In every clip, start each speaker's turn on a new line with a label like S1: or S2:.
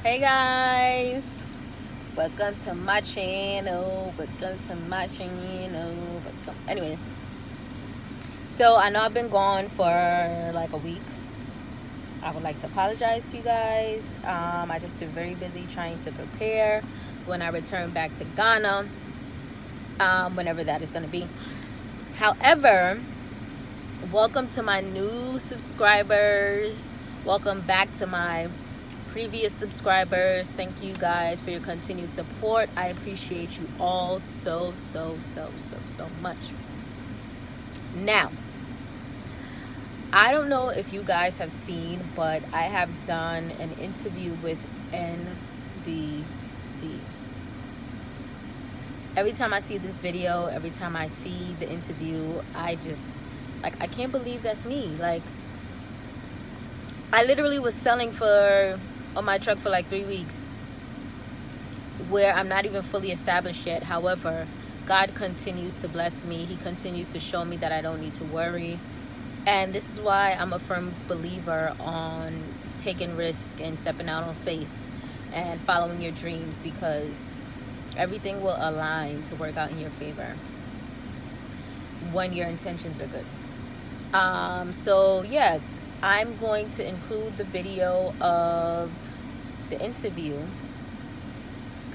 S1: Hey guys, welcome to my channel. Anyway, so I know I've been gone for like a week. I would like to apologize to you guys. I just been very busy trying to prepare when I return back to Ghana, whenever that is going to be. However, welcome to my new subscribers. Welcome back to my previous subscribers. Thank you guys for your continued support. I appreciate you all so much. Now, I don't know if you guys have seen, but I have done an interview with NBC. Every time I see this video, every time I see the interview, I just, I can't believe that's me. Like, I literally was selling on my truck for like 3 weeks, where I'm not even fully established yet. However, God continues to bless me. He continues to show me that I don't need to worry. And this is why I'm a firm believer on taking risk and stepping out on faith and following your dreams, because everything will align to work out in your favor when your intentions are good. So yeah, I'm going to include the video of the interview.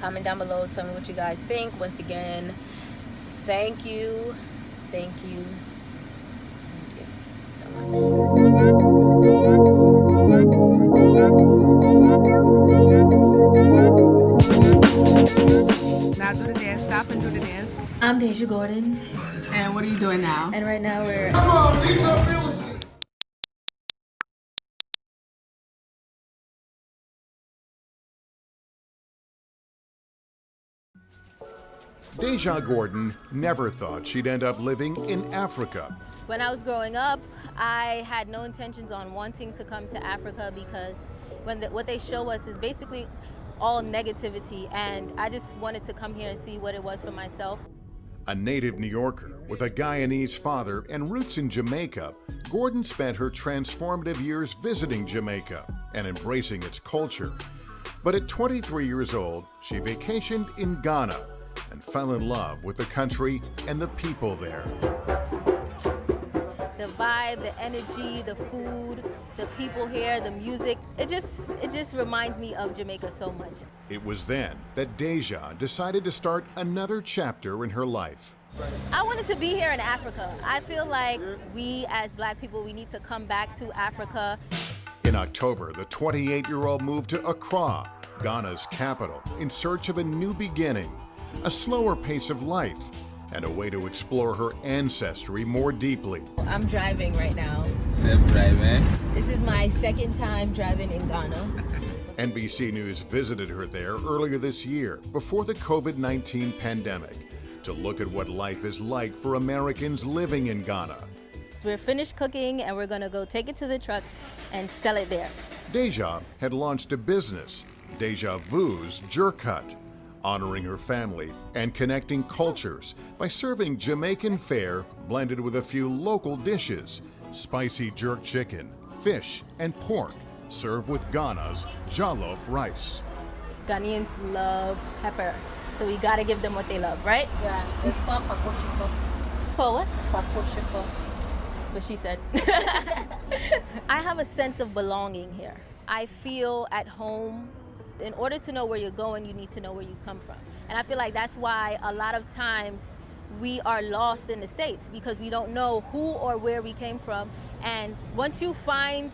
S1: Comment down below, tell me what you guys think. Once again, thank you so much.
S2: Now do the dance, stop and do the dance.
S1: I'm Dasia Gordon.
S2: And what are you doing now?
S1: And right now we're...
S3: Dasia Gordon never thought she'd end up living in Africa.
S1: When I was growing up, I had no intentions on wanting to come to Africa, because what they show us is basically all negativity, and I just wanted to come here and see what it was for myself.
S3: A native New Yorker with a Guyanese father and roots in Jamaica, Gordon spent her transformative years visiting Jamaica and embracing its culture. But at 23 years old, she vacationed in Ghana and fell in love with the country and the people there.
S1: The vibe, the energy, the food, the people here, the music, it just reminds me of Jamaica so much.
S3: It was then that Dasia decided to start another chapter in her life.
S1: I wanted to be here in Africa. I feel like we as Black people, we need to come back to Africa.
S3: In October, the 28-year-old moved to Accra, Ghana's capital, in search of a new beginning, a slower pace of life, and a way to explore her ancestry more deeply.
S1: I'm driving right now.
S4: Safe driving.
S1: This is my second time driving in Ghana.
S3: NBC News visited her there earlier this year, before the COVID-19 pandemic, to look at what life is like for Americans living in Ghana.
S1: We're finished cooking and we're gonna go take it to the truck and sell it there.
S3: Dasia had launched a business, Deja Vu's Jerk Hut, honoring her family and connecting cultures by serving Jamaican fare blended with a few local dishes, spicy jerk chicken, fish, and pork, served with Ghana's jollof rice.
S1: Ghanaians love pepper, so we gotta give them what they love, right?
S5: Yeah, it's called pakoshiko.
S1: It's called what?
S5: Pakoshiko.
S1: What she said. I have a sense of belonging here. I feel at home. In order to know where you're going, you need to know where you come from. And I feel like that's why a lot of times we are lost in the States, because we don't know who or where we came from. And once you find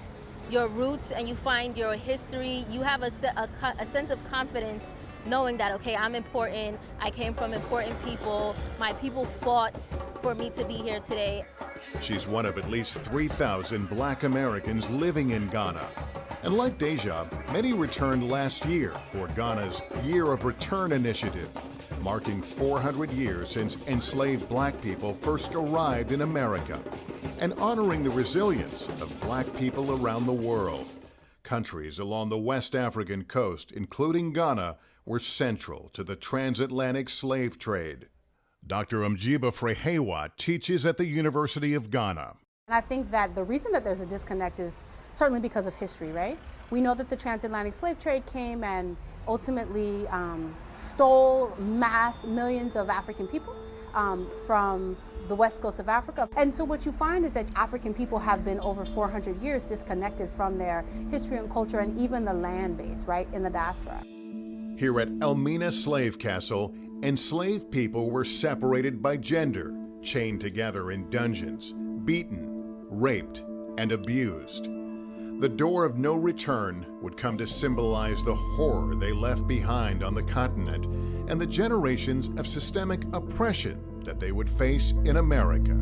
S1: your roots and you find your history, you have a sense of confidence knowing that, okay, I'm important, I came from important people, my people fought for me to be here today.
S3: She's one of at least 3,000 Black Americans living in Ghana. And like Dasia, many returned last year for Ghana's Year of Return initiative, marking 400 years since enslaved Black people first arrived in America, and honoring the resilience of Black people around the world. Countries along the West African coast, including Ghana, were central to the transatlantic slave trade. Dr. Mjiba Frehewa teaches at the University of Ghana.
S5: And I think that the reason that there's a disconnect is certainly because of history, right?
S4: We know that the transatlantic slave trade came and ultimately stole millions of African people from the west coast of Africa. And so what you find is that African people have been over 400 years disconnected from their history and culture and even the land base, right, in the diaspora.
S3: Here at Elmina Slave Castle, enslaved people were separated by gender, chained together in dungeons, beaten, raped, and abused. The door of no return would come to symbolize the horror they left behind on the continent and the generations of systemic oppression that they would face in America.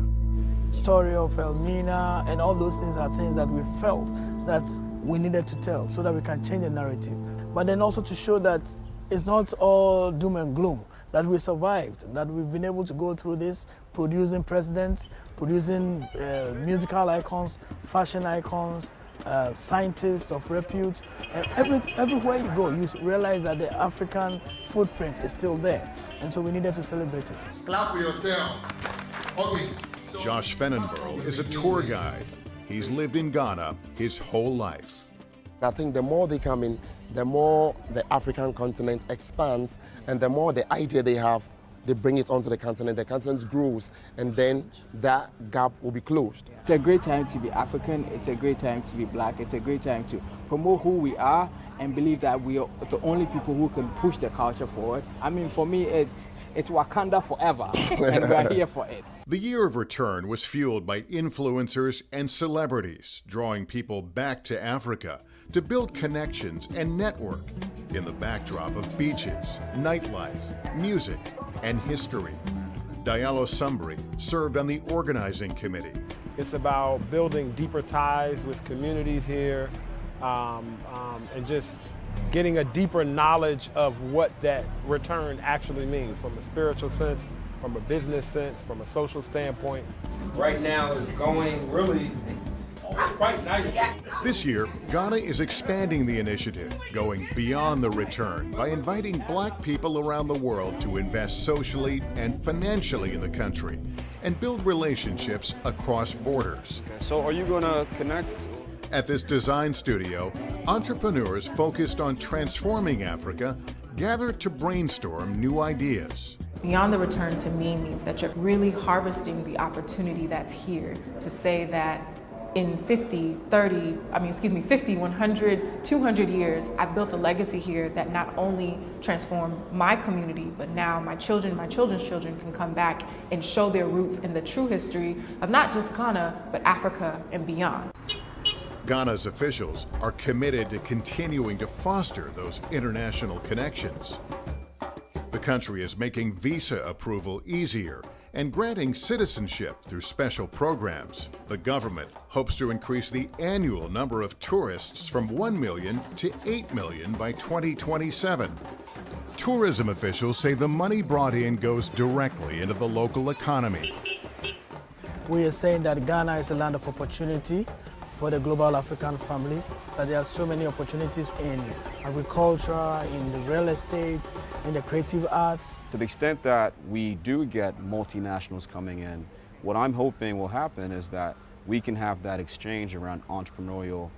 S6: Story of Elmina and all those things are things that we felt that we needed to tell so that we can change the narrative. But then also to show that it's not all doom and gloom, that we survived, that we've been able to go through this, producing presidents, producing musical icons, fashion icons, scientists of repute. Everywhere you go, you realize that the African footprint is still there. And so we needed to celebrate it.
S7: Clap for yourself. Okay.
S3: Josh Fennenberl is a tour guide. He's lived in Ghana his whole life.
S7: I think the more they come in, the more the African continent expands, and the more the idea they have, they bring it onto the continent grows, and then that gap will be closed.
S8: It's a great time to be African, it's a great time to be black, it's a great time to promote who we are and believe that we are the only people who can push the culture forward. I mean, for me, it's Wakanda forever, and we're here for it.
S3: The year of return was fueled by influencers and celebrities, drawing people back to Africa to build connections and network in the backdrop of beaches, nightlife, music, and history. Diallo Sumbri served on the organizing committee.
S9: It's about building deeper ties with communities here and just getting a deeper knowledge of what that return actually means from a spiritual sense, from a business sense, from a social standpoint.
S10: Right now it's going really quite nice.
S3: This year, Ghana is expanding the initiative, going beyond the return by inviting black people around the world to invest socially and financially in the country and build relationships across borders.
S11: So are you going to connect?
S3: At this design studio, entrepreneurs focused on transforming Africa gather to brainstorm new ideas.
S12: Beyond the return to me means that you're really harvesting the opportunity that's here to say that in 50, 100, 200 years, I've built a legacy here that not only transformed my community, but now my children's children can come back and show their roots in the true history of not just Ghana, but Africa and beyond.
S3: Ghana's officials are committed to continuing to foster those international connections. The country is making visa approval easier and granting citizenship through special programs. The government hopes to increase the annual number of tourists from 1 million to 8 million by 2027. Tourism officials say the money brought in goes directly into the local economy.
S6: We are saying that Ghana is a land of opportunity for the global African family, that there are so many opportunities in agriculture, in the real estate, in the creative arts.
S11: To the extent that we do get multinationals coming in, what I'm hoping will happen is that we can have that exchange around entrepreneurial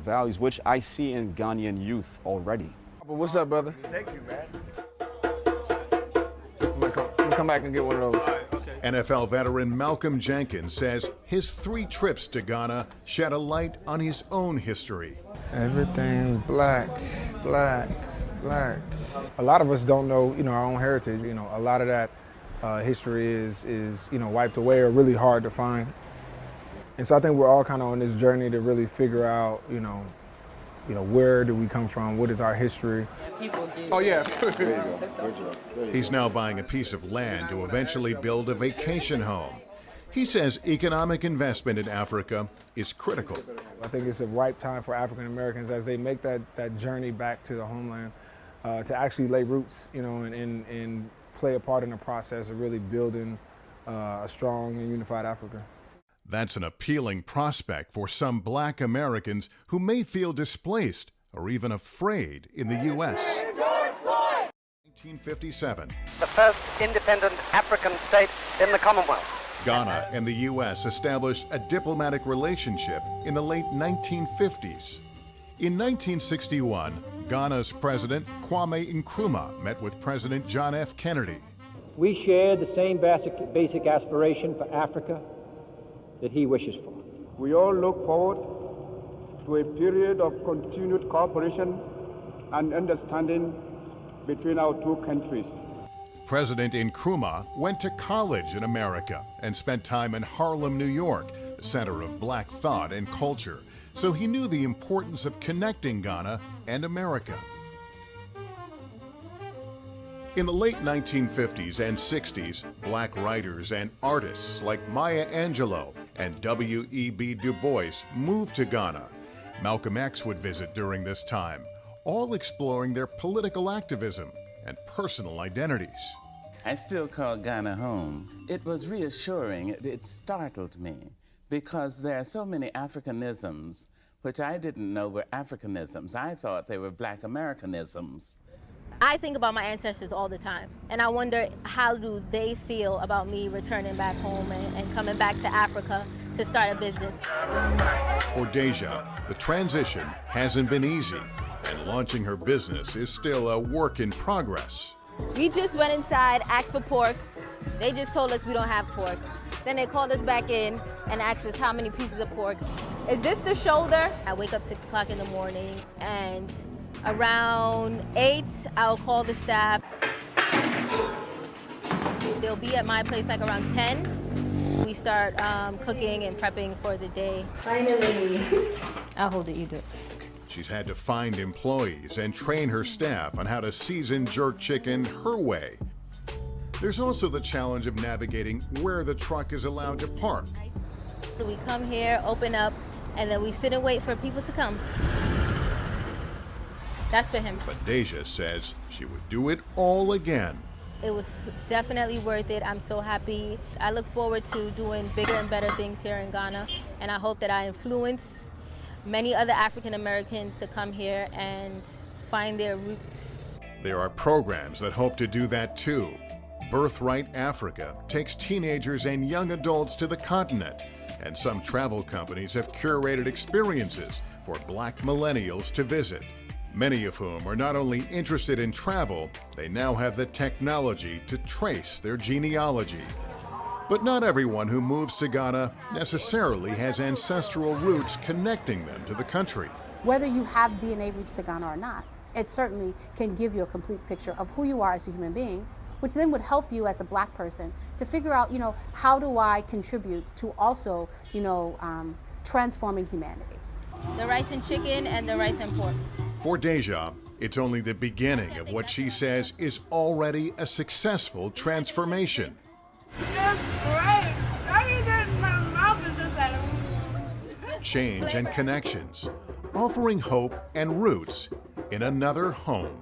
S11: values, which I see in Ghanaian youth already.
S10: What's up, brother?
S6: Thank you, man.
S10: I'm gonna come back and get one of those.
S3: NFL veteran Malcolm Jenkins says his 3 trips to Ghana shed a light on his own history.
S10: Everything's black, black, black. A lot of us don't know, our own heritage. A lot of that history is wiped away or really hard to find. And so I think we're all kind of on this journey to really figure out, where do we come from? What is our history?
S7: Oh, yeah.
S3: He's now buying a piece of land to eventually build a vacation home. He says economic investment in Africa is critical.
S10: I think it's a ripe time for African Americans as they make that journey back to the homeland to actually lay roots, and play a part in the process of really building a strong and unified Africa.
S3: That's an appealing prospect for some black Americans who may feel displaced or even afraid in the U.S. 1957.
S13: The first independent African state in the Commonwealth.
S3: Ghana and the U.S. established a diplomatic relationship in the late 1950s. In 1961, Ghana's President Kwame Nkrumah met with President John F. Kennedy.
S14: We share the same basic aspiration for Africa that he wishes for.
S15: We all look forward to a period of continued cooperation and understanding between our two countries.
S3: President Nkrumah went to college in America and spent time in Harlem, New York, the center of black thought and culture, so he knew the importance of connecting Ghana and America. In the late 1950s and 60s, black writers and artists like Maya Angelou and W.E.B. Du Bois moved to Ghana. Malcolm X would visit during this time, all exploring their political activism and personal identities.
S16: I still call Ghana home. It was reassuring. It startled me because there are so many Africanisms which I didn't know were Africanisms. I thought they were Black Americanisms.
S1: I think about my ancestors all the time, and I wonder how do they feel about me returning back home and coming back to Africa to start a business.
S3: For Deja, the transition hasn't been easy, and launching her business is still a work in progress.
S1: We just went inside, asked for pork. They just told us we don't have pork. Then they called us back in and asked us how many pieces of pork. Is this the shoulder? I wake up 6 o'clock in the morning, and around 8, I'll call the staff. They'll be at my place like around 10. We start cooking and prepping for the day. Finally. I'll hold it, you do it.
S3: She's had to find employees and train her staff on how to season jerk chicken her way. There's also the challenge of navigating where the truck is allowed to park.
S1: We come here, open up, and then we sit and wait for people to come. That's for him.
S3: But Deja says she would do it all again.
S1: It was definitely worth it. I'm so happy. I look forward to doing bigger and better things here in Ghana, and I hope that I influence many other African Americans to come here and find their roots.
S3: There are programs that hope to do that too. Birthright Africa takes teenagers and young adults to the continent, and some travel companies have curated experiences for Black millennials to visit. Many of whom are not only interested in travel, they now have the technology to trace their genealogy. But not everyone who moves to Ghana necessarily has ancestral roots connecting them to the country.
S4: Whether you have DNA roots to Ghana or not, it certainly can give you a complete picture of who you are as a human being, which then would help you as a Black person to figure out, how do I contribute to also, transforming humanity.
S1: The rice and chicken and the rice and pork.
S3: For Deja, it's only the beginning of what she says is already a successful transformation.
S2: That's great. My mouth is just like...
S3: Change and connections, offering hope and roots in another home.